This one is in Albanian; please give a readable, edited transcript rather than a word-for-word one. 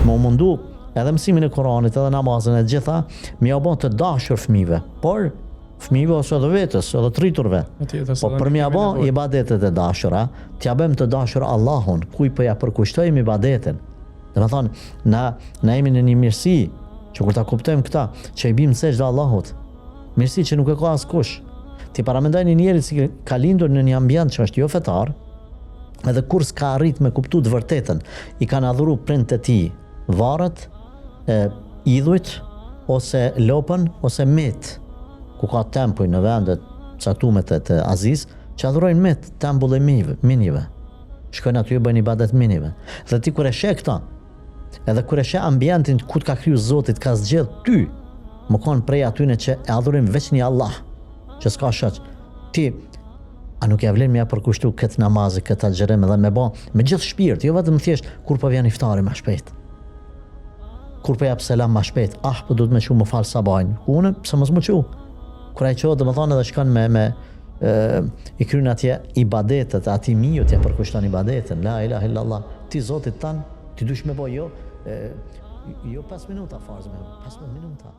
më mundu edhe mësimin e Koranit, edhe namazën e gjitha, më ja bën të dashur fëmijëve, por fëmijëve ose edhe vetës, edhe të rriturve. Po për më ja bën ibadetet e dashura, t'ja bëjmë të dashur Allahun, kuj po ja përkushtojmë ibadetin. Domethënë, na jemi në një mirësi, që kur ta kuptojmë këta, që i bim sejdë Allahut. Mirësi që nuk e ka askush. Ti paramendoj një njerëz që ka lindur në një ambient që është jo fetar, edhe kur s'ka arrit me kuptu të vërtetën, i kanë adhuru prindët e tij varret, idhujt, ose lopën, ose met, ku ka tempuj në vendet caktuar të Aziz, që adhurojnë met, tempull e minjve. Shkojnë aty e bëjnë ibadet minjve. Dhe ti kur e sheh këta, edhe kur e sheh ambientin ku të ka kriju Zoti, ka zgjedh ty, më kanë prej atyne që e adhurojnë veç një Allah, që s'ka shoq. Ti a nuk ja vlen me ja përkushtu këtë namazë, këtë xherem edhe me bë me gjithë shpirt, jo vetëm thjesht kur po vjen iftari më shpejt. Kur po jap selam më shpejt, po duhet më shumë më fal sabahin. Unë pse mos më çu? Kur ai çohet domethënë edhe shkon me i kryen atje ibadetet, ati miu t'ja përkushton ibadetin, la ilaha illallah, ti Zotit tan, ti dush me bë jo 5 minuta farz me 15 minuta.